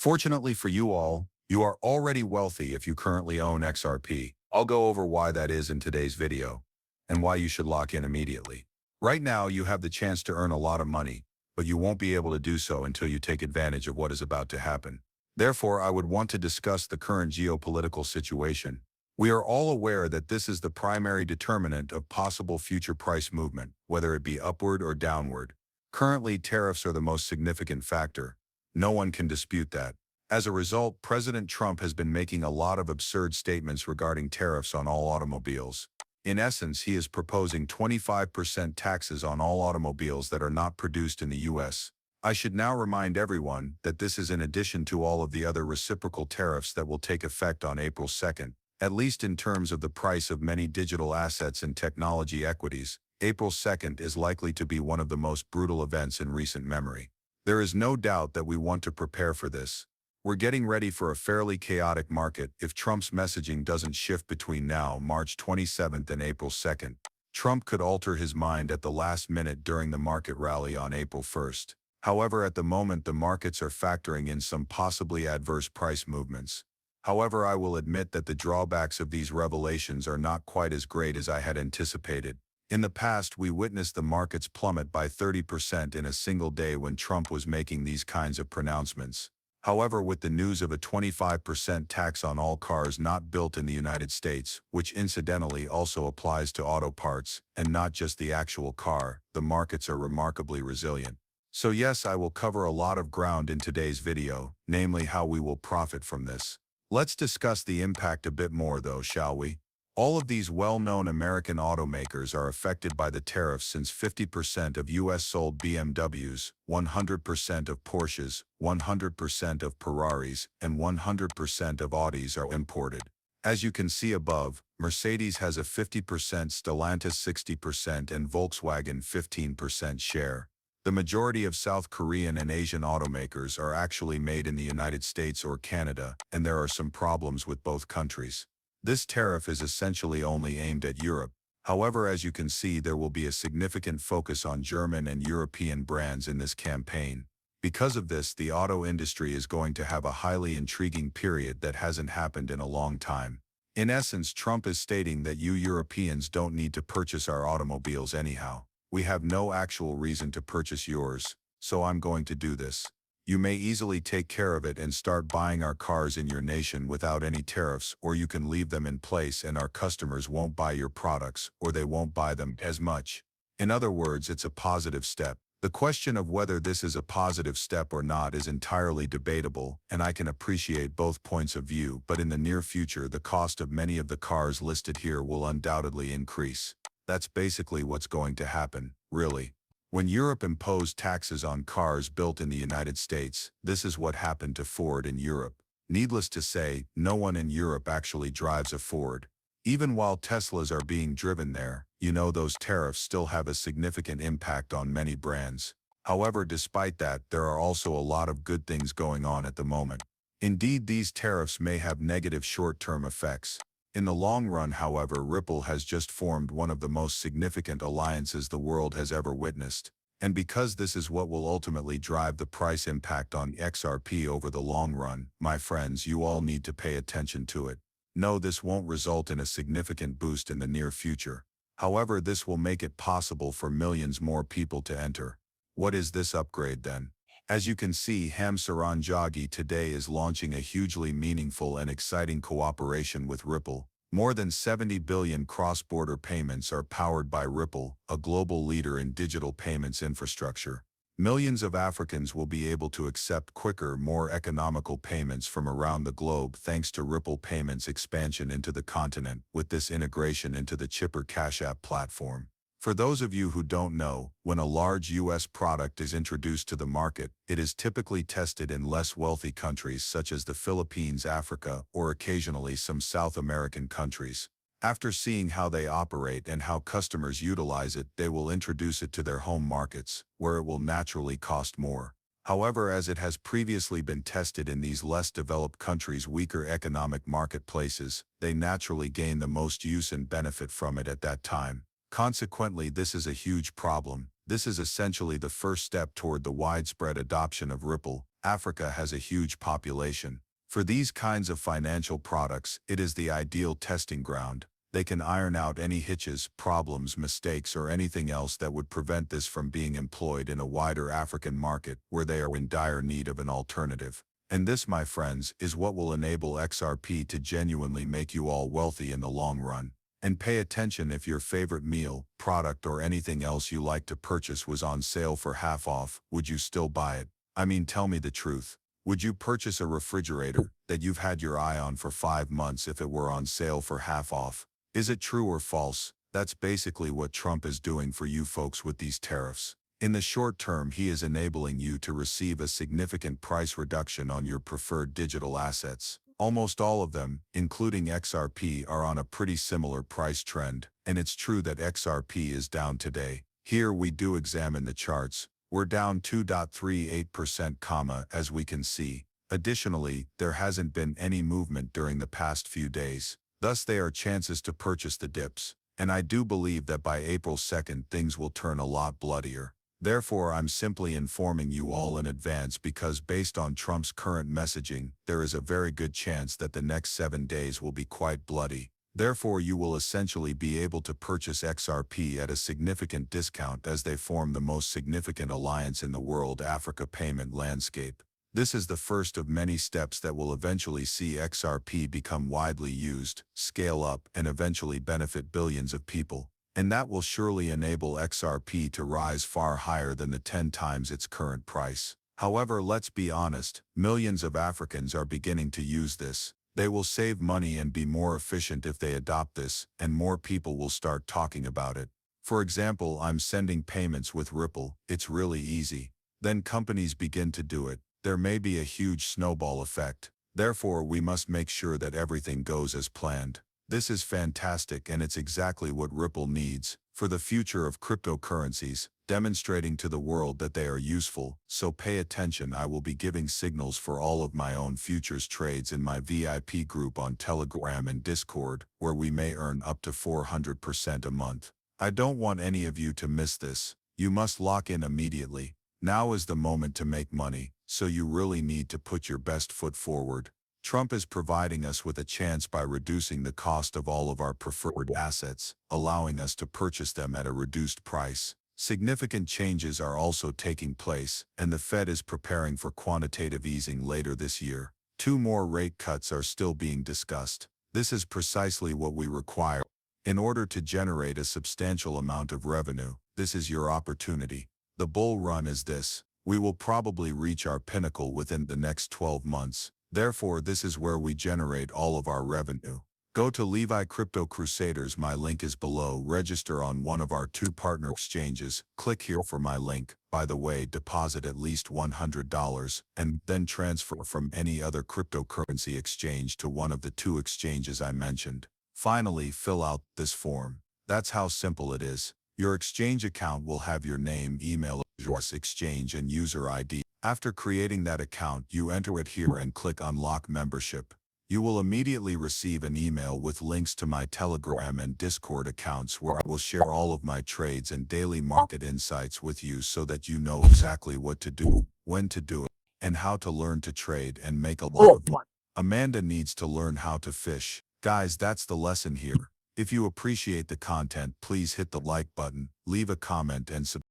Fortunately for you all, you are already wealthy if you currently own XRP. I'll go over why that is in today's video, and why you should lock in immediately. Right now, you have the chance to earn a lot of money, but you won't be able to do so until you take advantage of what is about to happen. Therefore, I would want to discuss the current geopolitical situation. We are all aware that this is the primary determinant of possible future price movement, whether it be upward or downward. Currently, tariffs are the most significant factor. No one can dispute that. As a result, President Trump has been making a lot of absurd statements regarding tariffs on all automobiles. In essence, he is proposing 25% taxes on all automobiles that are not produced in the U.S. I should now remind everyone that this is in addition to all of the other reciprocal tariffs that will take effect on April 2nd. At least in terms of the price of many digital assets and technology equities, April 2nd is likely to be one of the most brutal events in recent memory. There is no doubt that we want to prepare for this. We're getting ready for a fairly chaotic market if Trump's messaging doesn't shift between now, March 27th and April 2nd. Trump could alter his mind at the last minute during the market rally on April 1st. However, at the moment the markets are factoring in some possibly adverse price movements. However, I will admit that the drawbacks of these revelations are not quite as great as I had anticipated. In the past, we witnessed the markets plummet by 30% in a single day when Trump was making these kinds of pronouncements. However, with the news of a 25% tax on all cars not built in the United States, which incidentally also applies to auto parts, and not just the actual car, the markets are remarkably resilient. So yes, I will cover a lot of ground in today's video, namely how we will profit from this. Let's discuss the impact a bit more though, shall we? All of these well-known American automakers are affected by the tariffs since 50% of US sold BMWs, 100% of Porsches, 100% of Ferraris, and 100% of Audis are imported. As you can see above, Mercedes has a 50%, Stellantis 60%, and Volkswagen 15% share. The majority of South Korean and Asian automakers are actually made in the United States or Canada, and there are some problems with both countries. This tariff is essentially only aimed at Europe. However, as you can see, there will be a significant focus on German and European brands in this campaign. Because of this, the auto industry is going to have a highly intriguing period that hasn't happened in a long time. In essence, Trump is stating that you Europeans don't need to purchase our automobiles anyhow. We have no actual reason to purchase yours, so I'm going to do this. You may easily take care of it and start buying our cars in your nation without any tariffs, or you can leave them in place and our customers won't buy your products, or they won't buy them as much. In other words, it's a positive step. The question of whether this is a positive step or not is entirely debatable, and I can appreciate both points of view, but in the near future the cost of many of the cars listed here will undoubtedly increase. That's basically what's going to happen, really. When Europe imposed taxes on cars built in the United States, this is what happened to Ford in Europe. Needless to say, no one in Europe actually drives a Ford. Even while Teslas are being driven there, those tariffs still have a significant impact on many brands. However, despite that, there are also a lot of good things going on at the moment. Indeed, these tariffs may have negative short-term effects. In the long run, however, Ripple has just formed one of the most significant alliances the world has ever witnessed. And because this is what will ultimately drive the price impact on XRP over the long run, my friends, you all need to pay attention to it. No, this won't result in a significant boost in the near future. However, this will make it possible for millions more people to enter. What is this upgrade then? As you can see, Hamsaranjagi today is launching a hugely meaningful and exciting cooperation with Ripple. More than 70 billion cross-border payments are powered by Ripple, a global leader in digital payments infrastructure. Millions of Africans will be able to accept quicker, more economical payments from around the globe thanks to Ripple Payments' expansion into the continent with this integration into the Chipper Cash App platform. For those of you who don't know, when a large U.S. product is introduced to the market, it is typically tested in less wealthy countries such as the Philippines, Africa, or occasionally some South American countries. After seeing how they operate and how customers utilize it, they will introduce it to their home markets, where it will naturally cost more. However, as it has previously been tested in these less developed countries' weaker economic marketplaces, they naturally gain the most use and benefit from it at that time. Consequently, this is a huge problem. This is essentially the first step toward the widespread adoption of Ripple, Africa has a huge population. For these kinds of financial products, it is the ideal testing ground. They can iron out any hitches, problems, mistakes, or anything else that would prevent this from being employed in a wider African market where they are in dire need of an alternative. And this, my friends, is what will enable XRP to genuinely make you all wealthy in the long run. And pay attention, if your favorite meal, product, or anything else you like to purchase was on sale for half off, would you still buy it? I mean, tell me the truth. Would you purchase a refrigerator that you've had your eye on for 5 months if it were on sale for half off? Is it true or false? That's basically what Trump is doing for you folks with these tariffs. In the short term, he is enabling you to receive a significant price reduction on your preferred digital assets. Almost all of them, including XRP, are on a pretty similar price trend, and it's true that XRP is down today. Here we do examine the charts. We're down 2.38%, as we can see. Additionally, there hasn't been any movement during the past few days. Thus, they are chances to purchase the dips. And I do believe that by April 2nd, things will turn a lot bloodier. Therefore, I'm simply informing you all in advance because based on Trump's current messaging, there is a very good chance that the next 7 days will be quite bloody. Therefore, you will essentially be able to purchase XRP at a significant discount as they form the most significant alliance in the world Africa payment landscape. This is the first of many steps that will eventually see XRP become widely used, scale up, and eventually benefit billions of people. And that will surely enable XRP to rise far higher than the 10 times its current price. However, let's be honest, millions of Africans are beginning to use this. They will save money and be more efficient if they adopt this, and more people will start talking about it. For example, I'm sending payments with Ripple. It's really easy. Then companies begin to do it. There may be a huge snowball effect. Therefore, we must make sure that everything goes as planned. This is fantastic, and it's exactly what Ripple needs for the future of cryptocurrencies, demonstrating to the world that they are useful. So pay attention. I will be giving signals for all of my own futures trades in my VIP group on Telegram and Discord, where we may earn up to 400% a month. I don't want any of you to miss this. You must lock in immediately. Now is the moment to make money, so you really need to put your best foot forward. Trump is providing us with a chance by reducing the cost of all of our preferred assets, allowing us to purchase them at a reduced price. Significant changes are also taking place, and the Fed is preparing for quantitative easing later this year. 2 more rate cuts are still being discussed. This is precisely what we require. In order to generate a substantial amount of revenue, this is your opportunity. The bull run is this. We will probably reach our pinnacle within the next 12 months. Therefore, this is where we generate all of our revenue. Go to Levi Crypto Crusaders. My link is below. Register on one of our 2 partner exchanges. Click here for my link. By the way, deposit at least $100 and then transfer from any other cryptocurrency exchange to one of the 2 exchanges I mentioned. Finally, fill out this form. That's how simple it is. Your exchange account will have your name, email address, exchange, and user ID. After creating that account, you enter it here and click Unlock Membership. You will immediately receive an email with links to my Telegram and Discord accounts where I will share all of my trades and daily market insights with you so that you know exactly what to do, when to do it, and how to learn to trade and make a lot of money. Amanda needs to learn how to fish. Guys, that's the lesson here. If you appreciate the content, please hit the like button, leave a comment, and subscribe.